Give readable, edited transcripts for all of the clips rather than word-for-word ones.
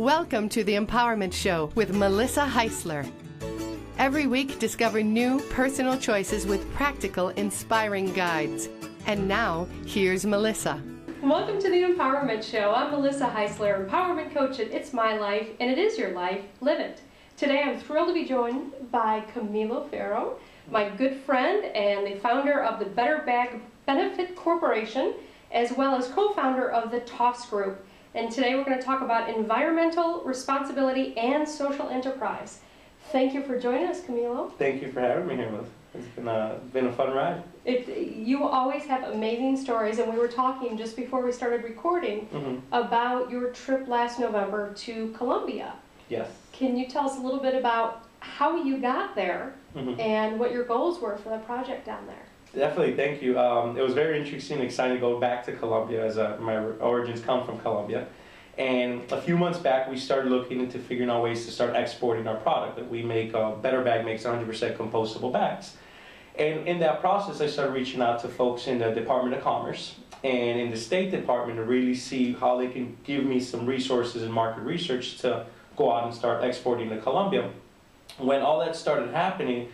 Welcome to the Empowerment Show with Melissa Heisler. Every week, discover new personal choices with practical, inspiring guides. And now, here's Melissa. Welcome to the Empowerment Show. I'm Melissa Heisler, empowerment coach at It's My Life, and it is your life. Live it. Today, I'm thrilled to be joined by Camilo Ferro, my good friend and the founder of the Better Bag Benefit Corporation, as well as co-founder of the TOSS Group. And today we're going to talk about environmental responsibility and social enterprise. Thank you for joining us, Camilo. Thank you for having me here, Liz. It's been a fun ride. You always have amazing stories, and we were talking just before we started recording about your trip last November to Colombia. Yes. Can you tell us a little bit about how you got there and what your goals were for the project down there? Definitely, thank you. It was very interesting and exciting to go back to Colombia, as my origins come from Colombia. And a few months back, we started looking into figuring out ways to start exporting our product. That we make, Better Bag makes 100% compostable bags. And in that process, I started reaching out to folks in the Department of Commerce and in the State Department to really see how they can give me some resources and market research to go out and start exporting to Colombia. When all that started happening,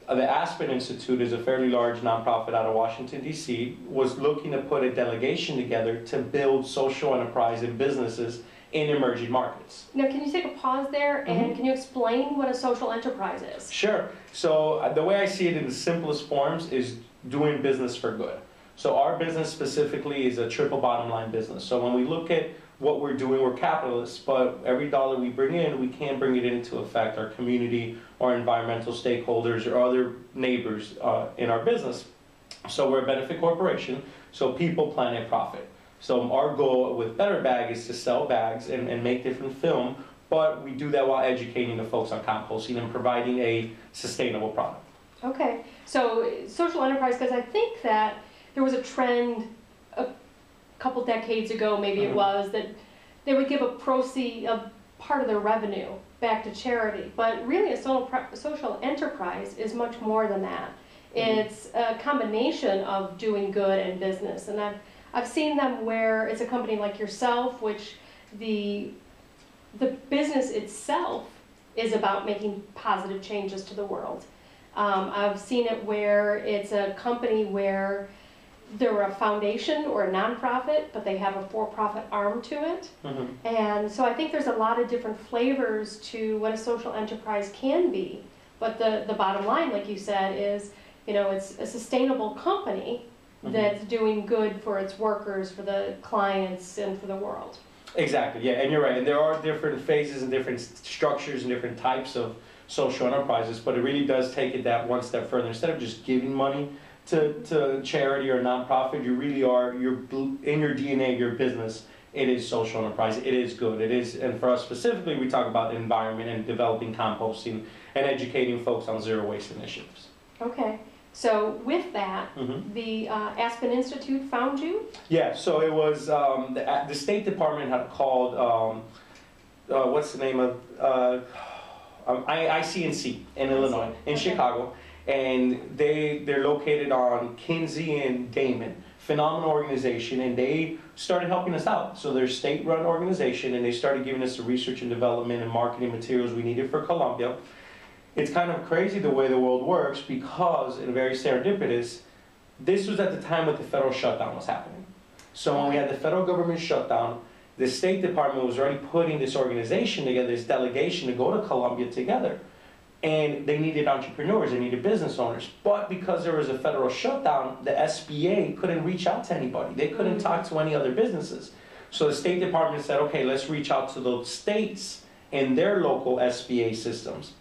the Aspen Institute is a fairly large nonprofit out of Washington, D.C., was looking to put a delegation together to build social enterprise and businesses in emerging markets. Now, can you take a pause there and can you explain what a social enterprise is? Sure. So the way I see it in the simplest forms is doing business for good. So our business specifically is a triple bottom line business. So when we look at what we're doing, we're capitalists, but every dollar we bring in, we can bring it in to affect our community or environmental stakeholders or other neighbors in our business. So we're a benefit corporation, so people, planet, profit. So our goal with Better Bag is to sell bags and make different film, but we do that while educating the folks on composting and providing a sustainable product. Okay, so social enterprise, because I think that there was a trend a couple decades ago, maybe it was, that they would give a part of their revenue back to charity. But really a social enterprise is much more than that. It's a combination of doing good and business. And I've seen them where it's a company like yourself, which the business itself is about making positive changes to the world. I've seen it where it's a company where they're a foundation or a nonprofit, but they have a for-profit arm to it. And so I think there's a lot of different flavors to what a social enterprise can be. But the bottom line, like you said, is, it's a sustainable company that's doing good for its workers, for the clients, and for the world. Exactly, yeah, and you're right. And there are different phases and different structures and different types of social enterprises, but it really does take it that one step further. Instead of just giving money to charity or nonprofit, you really are, in your DNA, your business, it is social enterprise, it is good, it is, and for us specifically, we talk about the environment and developing composting and educating folks on zero waste initiatives. Okay, so with that, the Aspen Institute found you? Yeah, so it was, the State Department had called, what's the name of, ICNC in Illinois, in Chicago. And they're located on Kinsey and Damon. Phenomenal organization, and they started helping us out. So they're a state-run organization, and they started giving us the research and development and marketing materials we needed for Colombia. It's kind of crazy the way the world works because, and very serendipitous, this was at the time that the federal shutdown was happening. So when we had the federal government shutdown, the State Department was already putting this organization together, this delegation to go to Colombia together. And they needed entrepreneurs, they needed business owners. But because there was a federal shutdown, the SBA couldn't reach out to anybody. They couldn't talk to any other businesses. So the State Department said, okay, let's reach out to those states and their local SBA systems.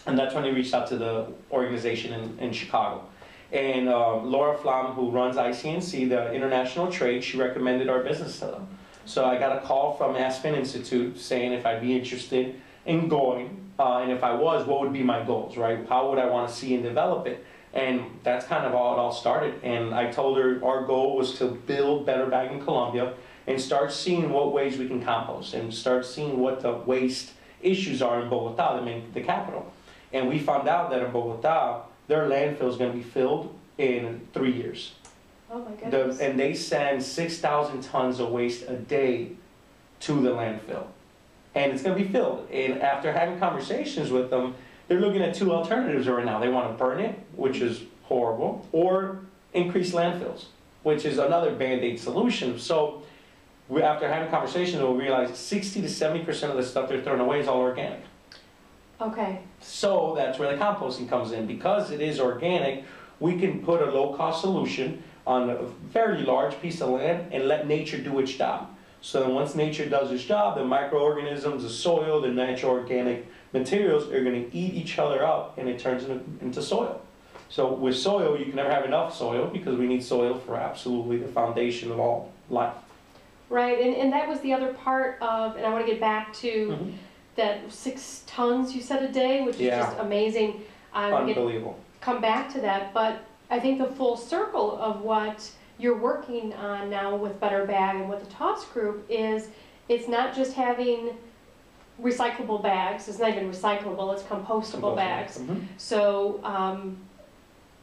And that's when they reached out to the organization in Chicago. And Laura Flom, who runs ICNC, the international trade, she recommended our business to them. So I got a call from Aspen Institute saying if I'd be interested in going, and if I was, what would be my goals, right? How would I want to see and develop it? And that's kind of how it all started. And I told her our goal was to build Better Bag in Colombia and start seeing what ways we can compost and start seeing what the waste issues are in Bogota, the capital. And we found out that in Bogota, their landfill is going to be filled in 3 years. Oh my goodness. And they send 6,000 tons of waste a day to the landfill. and it's going to be filled. And after having conversations with them, they're looking at two alternatives right now. They want to burn it, which is horrible, or increase landfills, which is another Band-Aid solution. So after having conversations, we'll realize 60 to 70% of the stuff they're throwing away is all organic. Okay. So that's where the composting comes in. Because it is organic, we can put a low-cost solution on a fairly large piece of land and let nature do its job. So then once nature does its job, the microorganisms, the soil, the natural organic materials are going to eat each other up, and it turns into soil. So with soil, you can never have enough soil because we need soil for absolutely the foundation of all life. Right, and that was the other part of, and I want to get back to that 6 tons you said a day, which is just amazing. Unbelievable. Come back to that, but I think the full circle of what you're working on now with Better Bag and with the Toss Group is it's not just having recyclable bags, it's not even recyclable, it's compostable bags. So,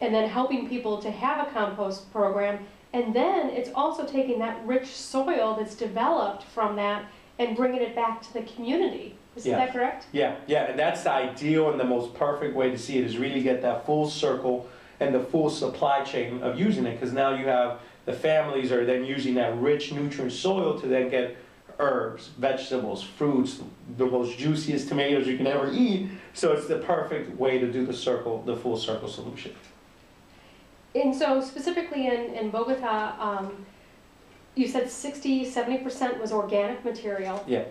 and then helping people to have a compost program, and then it's also taking that rich soil that's developed from that and bringing it back to the community. Is that correct? Yeah, and that's the ideal and the most perfect way to see it, is really get that full circle and the full supply chain of using it, because now you have the families are then using that rich nutrient soil to then get herbs, vegetables, fruits, the most juiciest tomatoes you can ever eat. So it's the perfect way to do the circle, the full circle solution. And so specifically in Bogota, you said 60–70% was organic material. Yeah.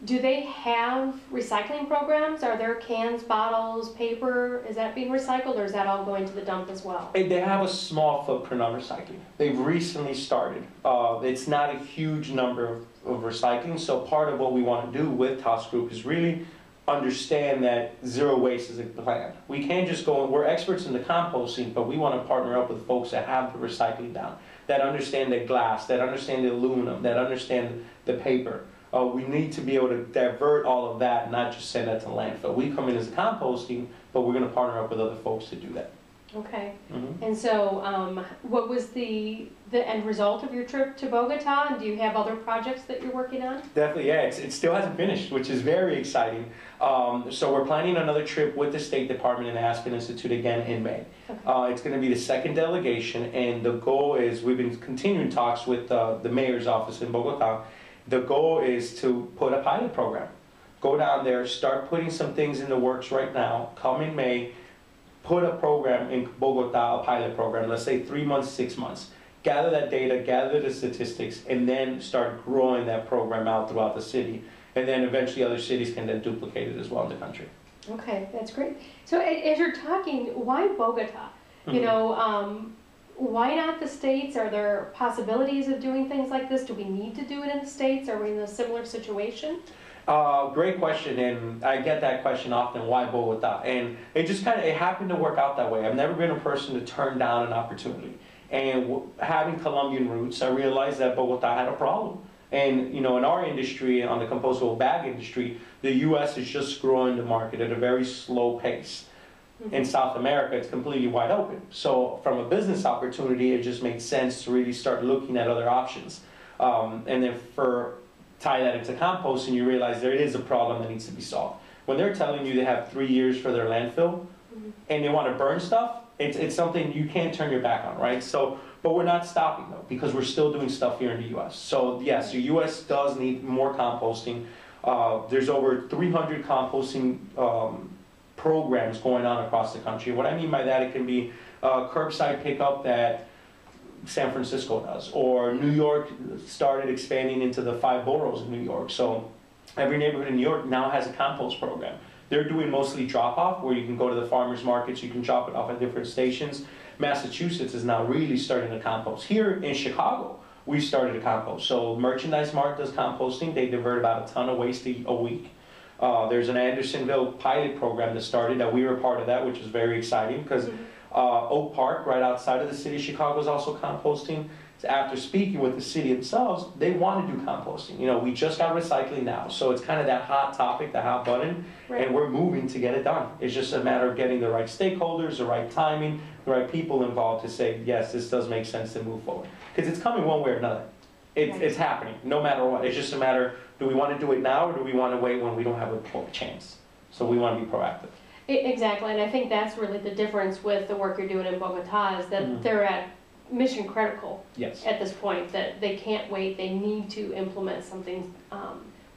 Do they have recycling programs? Are there cans, bottles, paper? Is that being recycled, or is that all going to the dump as well? They have a small footprint on recycling. They've recently started. It's not a huge number of recycling, so part of what we want to do with Toss Group is really understand that zero waste is a plan. We can't just go, we're experts in the composting, but we want to partner up with folks that have the recycling down, that understand the glass, that understand the aluminum, that understand the paper. We need to be able to divert all of that, not just send that to landfill. We come in as a composting, but we're going to partner up with other folks to do that. Okay. And so what was the end result of your trip to Bogota, and do you have other projects that you're working on? Definitely, yeah. It still hasn't finished, which is very exciting. So we're planning another trip with the State Department and the Aspen Institute again in May. Okay. It's going to be the second delegation, and the goal is, we've been continuing talks with the mayor's office in Bogota. The goal is to put a pilot program. Go down there, start putting some things in the works right now. Come in May, put a program in Bogota, a pilot program, let's say 3 months, 6 months. Gather that data, gather the statistics, and then start growing that program out throughout the city. And then eventually other cities can then duplicate it as well in the country. Okay, that's great. So as you're talking, why Bogota? You know, why not the States? Are there possibilities of doing things like this? Do we need to do it in the States? Are we in a similar situation? Great question, and I get that question often, why Bogota? And it just it happened to work out that way. I've never been a person to turn down an opportunity. And having Colombian roots, I realized that Bogota had a problem. And you know, in our industry, on the compostable bag industry, the U.S. is just growing the market at a very slow pace. In South America, it's completely wide open. So from a business opportunity, it just made sense to really start looking at other options. And then tie that into composting, you realize there is a problem that needs to be solved. When they're telling you they have 3 years for their landfill, and they want to burn stuff, it's something you can't turn your back on, right? So, but we're not stopping though, because we're still doing stuff here in the U.S. So yes, the U.S. does need more composting. There's over 300 composting programs going on across the country. What I mean by that, it can be curbside pickup that San Francisco does, or New York started expanding into the 5 boroughs in New York. So every neighborhood in New York now has a compost program. They're doing mostly drop-off, where you can go to the farmers markets, you can drop it off at different stations. Massachusetts is now really starting to compost. Here in Chicago, we started to compost. So Merchandise Mart does composting. They divert about a ton of waste a week. There's an Andersonville pilot program that started, that we were part of that, which is very exciting, because Oak Park, right outside of the city of Chicago, is also composting. So after speaking with the city themselves, they want to do composting. You know, we just got recycling now, so it's kind of that hot topic, the hot button, and we're moving to get it done. It's just a matter of getting the right stakeholders, the right timing, the right people involved to say, yes, this does make sense to move forward. Because it's coming one way or another. It's happening, no matter what. It's just a matter, do we want to do it now, or do we want to wait when we don't have a chance? So we want to be proactive. Exactly, and I think that's really the difference with the work you're doing in Bogota, is that they're at mission critical at this point, that they can't wait, they need to implement something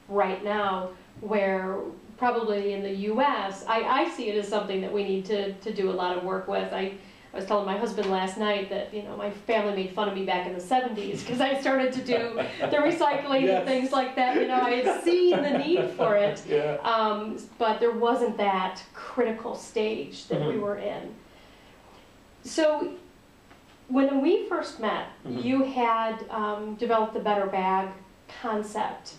right now, where probably in the US, I see it as something that we need to do a lot of work with. I was telling my husband last night that, you know, my family made fun of me back in the 70s because I started to do the recycling and things like that. You know, I had seen the need for it, but there wasn't that critical stage that we were in. So when we first met, you had developed the Better Bag concept,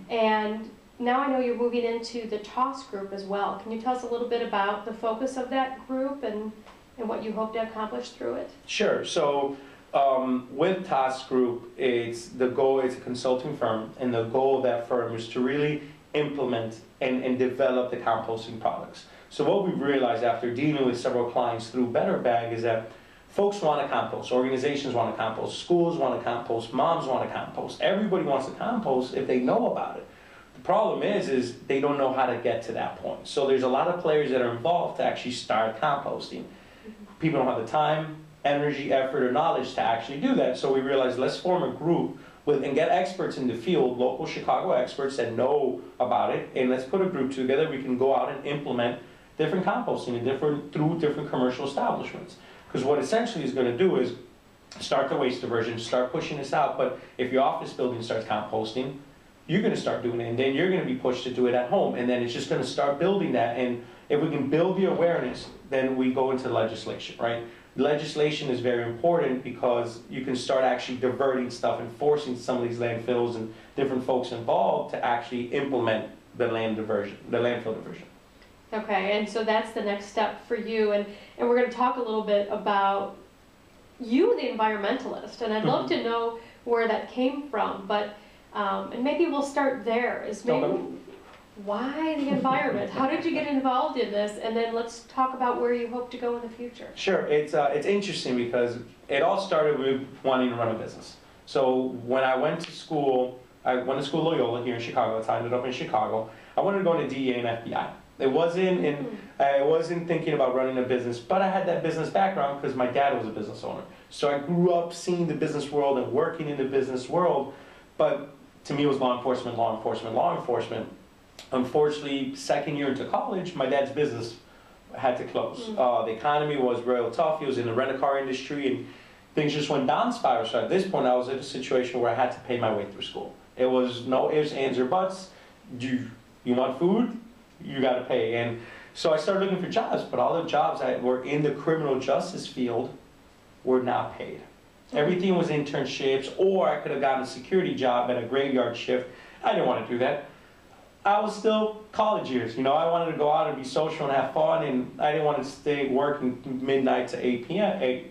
and now I know you're moving into the TOSS group as well. Can you tell us a little bit about the focus of that group and what you hope to accomplish through it? Sure. So with TOSS Group, it's a consulting firm, and the goal of that firm is to really implement and develop the composting products. So what we've realized after dealing with several clients through Better Bag is that folks want to compost, organizations want to compost, schools want to compost, moms want to compost. Everybody wants to compost if they know about it. The problem is they don't know how to get to that point. So there's a lot of players that are involved to actually start composting. People don't have the time, energy, effort, or knowledge to actually do that. So we realized, let's form a group and get experts in the field, local Chicago experts that know about it, and let's put a group together. We can go out and implement different composting through different commercial establishments. Because what essentially is going to do is start the waste diversion, start pushing this out. But if your office building starts composting, you're going to start doing it, and then you're going to be pushed to do it at home, and then it's just going to start building that. And if we can build the awareness, then we go into legislation, right? Legislation is very important because you can start actually diverting stuff and forcing some of these landfills and different folks involved to actually implement the landfill diversion. Okay, and so that's the next step for you, and we're going to talk a little bit about you, the environmentalist, and I'd love to know where that came from, but and maybe we'll start there. Why the environment? How did you get involved in this? And then let's talk about where you hope to go in the future. Sure, it's interesting because it all started with wanting to run a business. So when I went to school Loyola here in Chicago. I ended up in Chicago. I wanted to go into DEA and FBI. I wasn't thinking about running a business, but I had that business background because my dad was a business owner. So I grew up seeing the business world and working in the business world, but to me it was law enforcement, law enforcement, law enforcement. Unfortunately, second year into college, my dad's business had to close. The economy was real tough. He was in the rent-a-car industry, and things just went down spiral. So at this point, I was in a situation where I had to pay my way through school. It was no ifs, ands, or buts. You want food? You got to pay. And so I started looking for jobs, but all the jobs that were in the criminal justice field were not paid. Everything was internships, or I could have gotten a security job at a graveyard shift. I didn't want to do that. I was still college years, you know, I wanted to go out and be social and have fun, and I didn't want to stay working midnight to 8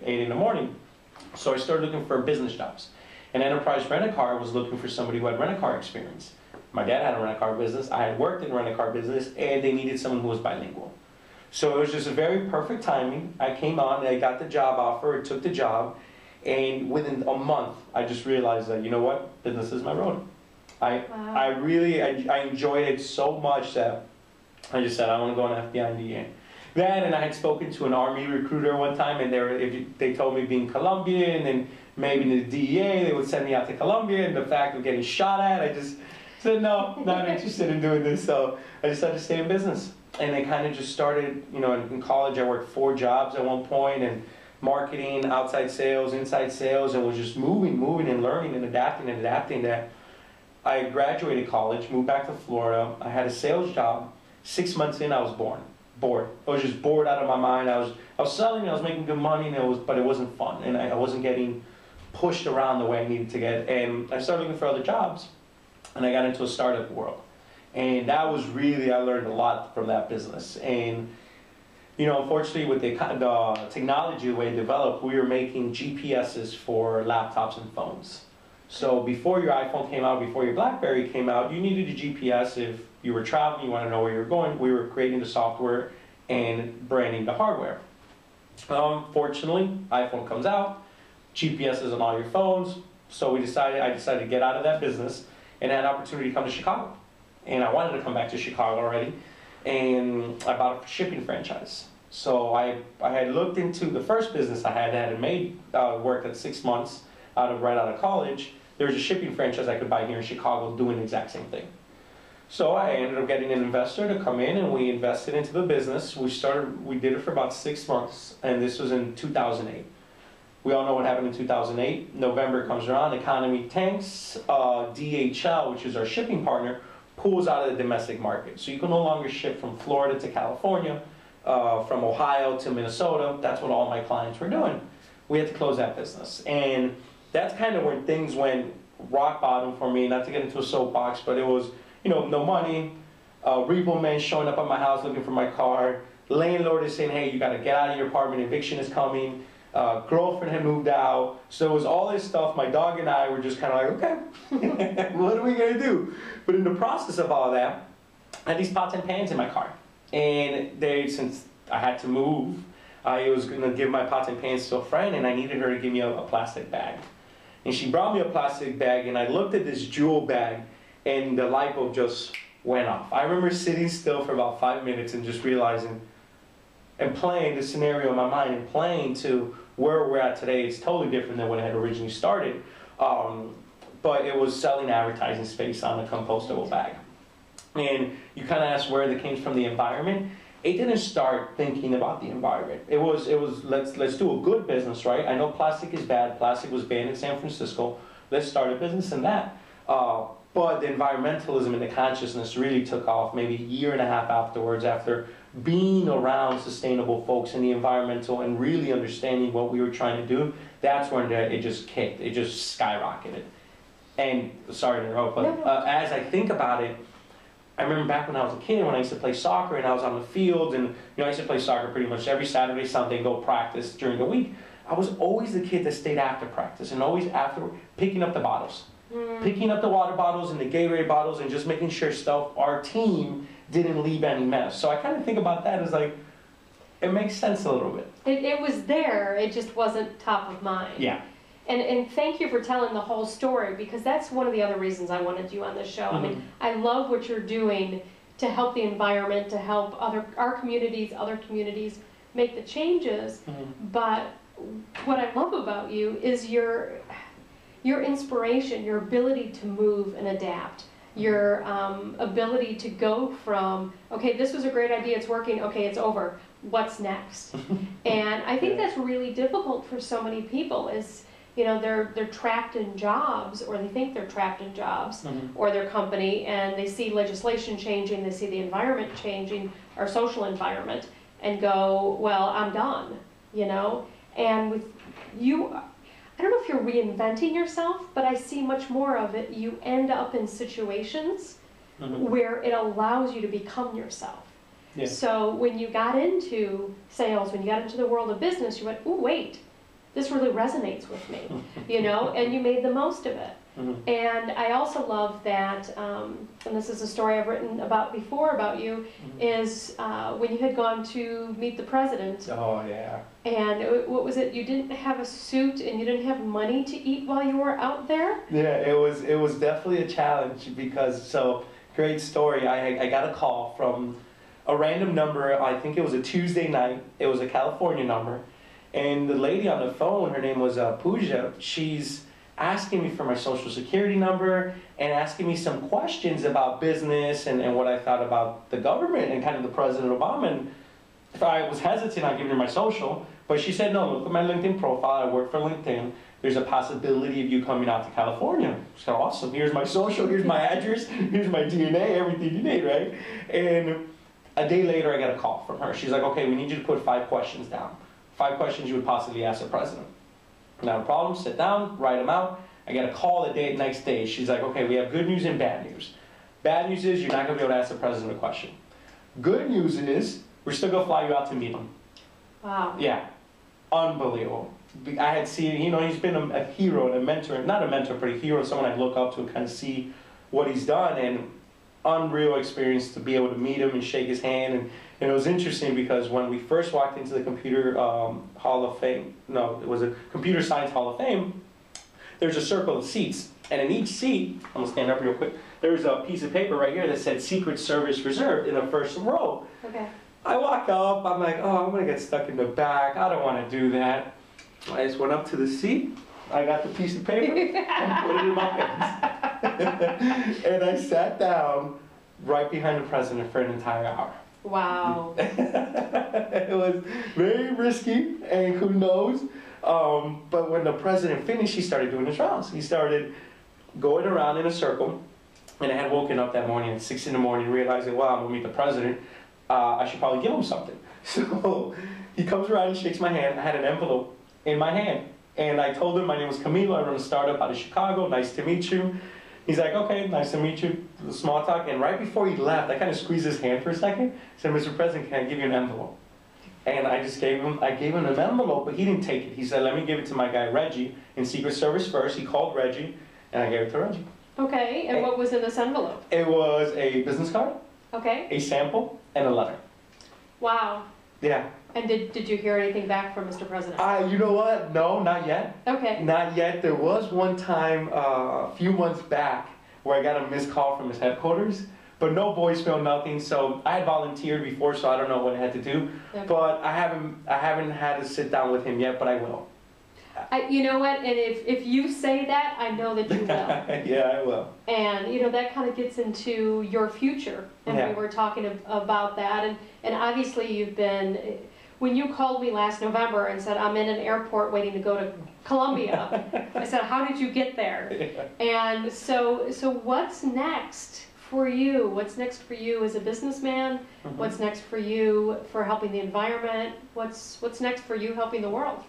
in the morning. So I started looking for business jobs. And Enterprise Rent-A-Car was looking for somebody who had rent-a-car experience. My dad had a rent-a-car business, I had worked in a rent-a-car business, and they needed someone who was bilingual. So it was just a very perfect timing. I came on, I got the job offer, I took the job, and within a month, I just realized that, you know what, business is my road. I really enjoyed it so much that I just said, I want to go on FBI and DEA. Then, and I had spoken to an Army recruiter one time, and they told me being Colombian and maybe in the DEA, they would send me out to Colombia, and the fact of getting shot at, I just said, no, not interested in doing this. So I decided to stay in business. And it kind of just started, you know, in college I worked 4 jobs at one point, and marketing, outside sales, inside sales, and was just moving and learning and adapting that. I graduated college, moved back to Florida. I had a sales job. 6 months in, I was bored. I was just bored out of my mind. I was selling, I was making good money, but it wasn't fun, and I wasn't getting pushed around the way I needed to get. And I started looking for other jobs, and I got into a startup world. And that was really, I learned a lot from that business. And you know, unfortunately, with the technology, the way it developed, we were making GPSs for laptops and phones. So before your iPhone came out, before your BlackBerry came out, you needed a GPS if you were traveling, you want to know where you were going. We were creating the software and branding the hardware. Fortunately, iPhone comes out, GPS is on all your phones, So I decided to get out of that business and had an opportunity to come to Chicago. And I wanted to come back to Chicago already. And I bought a shipping franchise. So I had looked into the first business I had made, worked at 6 months right out of college. There was a shipping franchise I could buy here in Chicago doing the exact same thing. So I ended up getting an investor to come in and we invested into the business. We did it for about 6 months, and this was in 2008. We all know what happened in 2008. November comes around, economy tanks, DHL, which is our shipping partner, pulls out of the domestic market. So you can no longer ship from Florida to California, from Ohio to Minnesota. That's what all my clients were doing. We had to close that business. And that's kind of when things went rock bottom for me, not to get into a soapbox, but it was, no money, repo man showing up at my house looking for my car, landlord is saying, hey, you got to get out of your apartment, eviction is coming, girlfriend had moved out, so it was all this stuff. My dog and I were just kind of like, okay, what are we going to do? But in the process of all that, I had these pots and pans in my car, and since I had to move, I was going to give my pots and pans to a friend, and I needed her to give me a plastic bag. And she brought me a plastic bag, and I looked at this jewel bag, and the light bulb just went off. I remember sitting still for about 5 minutes and just realizing and playing the scenario in my mind and playing to where we're at today. It's totally different than when I had originally started. But it was selling advertising space on a compostable bag. And you kind of asked where it came from, the environment. It didn't start thinking about the environment. It was let's do a good business, right? I know plastic is bad. Plastic was banned in San Francisco. Let's start a business in that. But the environmentalism and the consciousness really took off maybe a year and a half afterwards, after being around sustainable folks in the environmental and really understanding what we were trying to do. That's when it just kicked. It just skyrocketed. And sorry to interrupt, but as I think about it, I remember back when I was a kid, when I used to play soccer and I was on the field, and I used to play soccer pretty much every Saturday, Sunday, go practice during the week. I was always the kid that stayed after practice and always after picking up the bottles. Picking up the water bottles and the Gatorade bottles and just making sure our team didn't leave any mess. So I kind of think about that as like, it makes sense a little bit. It was there, it just wasn't top of mind. Yeah. And thank you for telling the whole story, because that's one of the other reasons I wanted you on this show. I mean, I love what you're doing to help the environment, to help our communities, other communities make the changes. But what I love about you is your inspiration, your ability to move and adapt, your ability to go from, okay, this was a great idea, it's working, okay, it's over, what's next? And I think that's really difficult for so many people, is, they're trapped in jobs, or they think they're trapped in jobs, or their company, and they see legislation changing, they see the environment changing, our social environment, and go, well, I'm done, And with you, I don't know if you're reinventing yourself, but I see much more of it. You end up in situations where it allows you to become yourself. Yeah. So when you got into sales, when you got into the world of business, you went, oh, wait, this really resonates with me, and you made the most of it. And I also love that, and this is a story I've written about before about you, is when you had gone to meet the president. Oh, yeah. And what was it? You didn't have a suit and you didn't have money to eat while you were out there? Yeah, it was definitely a challenge, because, great story. I got a call from a random number. I think it was a Tuesday night. It was a California number. And the lady on the phone, her name was Pooja, she's asking me for my social security number and asking me some questions about business and what I thought about the government and kind of the President Obama. And if I was hesitant on giving her my social, but she said, no, look at my LinkedIn profile, I work for LinkedIn. There's a possibility of you coming out to California. So awesome, here's my social, here's my address, here's my DNA, everything you need, right? And a day later I got a call from her. She's like, okay, we need you to put 5 questions down. 5 questions you would possibly ask the president. Not a problem, sit down, write them out. I get a call the next day. She's like, okay, we have good news and bad news. Bad news is you're not going to be able to ask the president a question. Good news is we're still going to fly you out to meet him. Wow. Yeah, unbelievable. I had seen, he's been a hero and a mentor, not a mentor, but a hero, someone I look up to and kind of see what he's done. And unreal experience to be able to meet him and shake his hand. And it was interesting because when we first walked into the Computer Hall of Fame, no, it was a Computer Science Hall of Fame, there's a circle of seats. And in each seat, I'm gonna stand up real quick, there's a piece of paper right here that said Secret Service Reserved in the first row. Okay. I walk up, I'm like, oh, I'm gonna get stuck in the back. I don't wanna do that. I just went up to the seat, I got the piece of paper and put it in my hands. And I sat down right behind the president for an entire hour. Wow. It was very risky, and who knows. But when the president finished, he started doing his rounds. He started going around in a circle. And I had woken up that morning at 6 in the morning, realizing, wow, I'm gonna meet the president. I should probably give him something. So he comes around and shakes my hand. I had an envelope in my hand. And I told him my name was Camilo. I run a startup out of Chicago. Nice to meet you. He's like, okay, nice to meet you. Small talk. And right before he left, I kind of squeezed his hand for a second. I said, Mr. President, can I give you an envelope? And I gave him an envelope, but he didn't take it. He said, let me give it to my guy, Reggie, in Secret Service first. He called Reggie, and I gave it to Reggie. Okay, and what was in this envelope? It was a business card, okay, a sample, and a letter. Wow. Yeah. And did you hear anything back from Mr. President? You know what? No, not yet. Okay. Not yet. There was one time a few months back where I got a missed call from his headquarters, but no voicemail, nothing. So I had volunteered before, so I don't know what I had to do. Okay. But I haven't had to sit down with him yet, but I will. You know what? And if you say that, I know that you will. Yeah, I will. And you know that kind of gets into your future, and we were talking about that. And obviously you've been. When you called me last November and said, I'm in an airport waiting to go to Colombia, I said, how did you get there? Yeah. And so what's next for you? What's next for you as a businessman? Mm-hmm. What's next for you for helping the environment? What's next for you helping the world?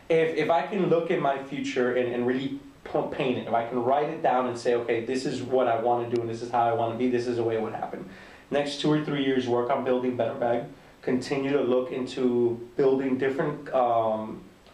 If I can look at my future and really paint it, if I can write it down and say, okay, this is what I want to do and this is how I want to be, this is the way it would happen. Next 2 or 3 years, work on building Better Bag. Continue to look into building different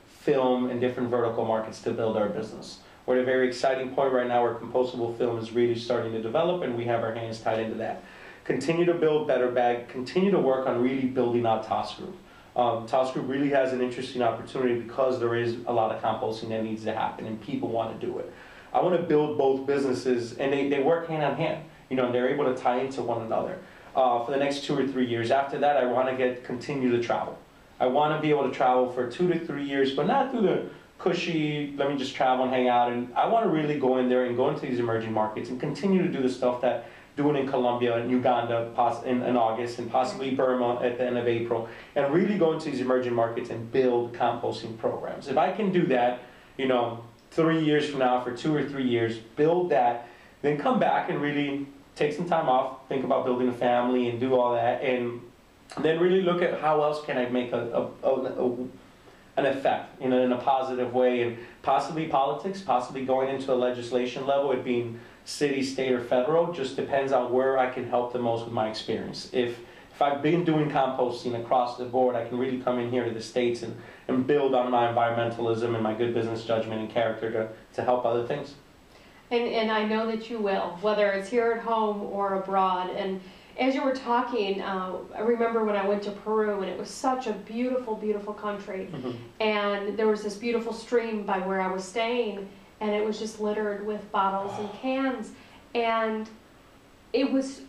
film and different vertical markets to build our business. We're at a very exciting point right now where compostable film is really starting to develop, and we have our hands tied into that. Continue to build Better Bag. Continue to work on really building out Toss Group. Toss Group really has an interesting opportunity because there is a lot of composting that needs to happen, and people want to do it. I want to build both businesses, and they work hand in hand. You know, and they're able to tie into one another. For the next 2 or 3 years. After that, I want to continue to travel. I want to be able to travel for 2 to 3 years, but not through the cushy, let me just travel and hang out. And I want to really go in there and go into these emerging markets and continue to do the stuff that doing in Colombia and Uganda in August, and possibly Burma at the end of April, and really go into these emerging markets and build composting programs. If I can do that, you know, 3 years from now, for 2 or 3 years, build that, then come back and really take some time off, think about building a family and do all that, and then really look at how else can I make an effect, you know, in a positive way, and possibly politics, possibly going into a legislation level, it being city, state, or federal, just depends on where I can help the most with my experience. If I've been doing composting across the board, I can really come in here to the States and build on my environmentalism and my good business judgment and character to help other things. And I know that you will, whether it's here at home or abroad. And as you were talking, I remember when I went to Peru, and it was such a beautiful, beautiful country. Mm-hmm. And there was this beautiful stream by where I was staying, and it was just littered with bottles and cans. And it was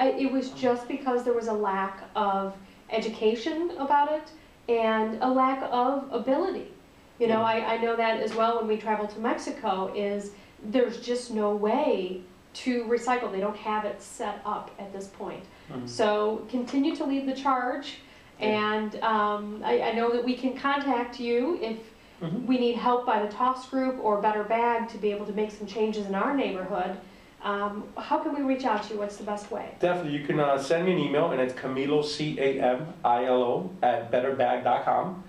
just because there was a lack of education about it and a lack of ability. You know, I know that as well when we travel to Mexico, is there's just no way to recycle. They don't have it set up at this point. Mm-hmm. So continue to lead the charge, and I know that we can contact you if we need help by the Toss Group or Better Bag to be able to make some changes in our neighborhood. How can we reach out to you? What's the best way? Definitely, you can send me an email, and it's Camilo, C-A-M-I-L-O, @betterbag.com.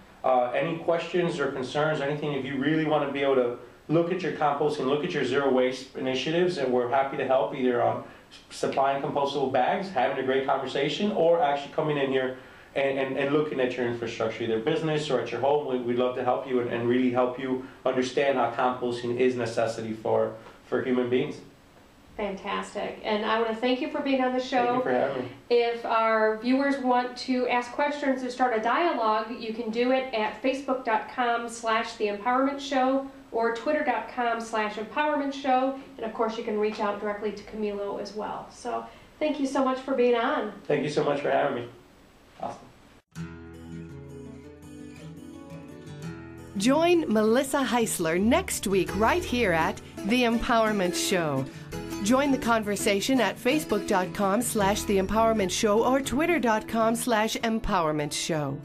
Any questions or concerns, anything, if you really want to be able to look at your composting, look at your zero waste initiatives, and we're happy to help either on supplying compostable bags, having a great conversation, or actually coming in here and looking at your infrastructure, either business or at your home. We'd love to help you and really help you understand how composting is a necessity for human beings. Fantastic. And I want to thank you for being on the show. Thank you for having me. If our viewers want to ask questions or start a dialogue, you can do it at facebook.com/theempowermentshow or twitter.com/empowerment show. And of course, you can reach out directly to Camilo as well. So thank you so much for being on. Thank you so much for having me. Awesome. Join Melissa Heisler next week right here at The Empowerment Show. Join the conversation at facebook.com/The Empowerment Show or twitter.com/Empowerment Show.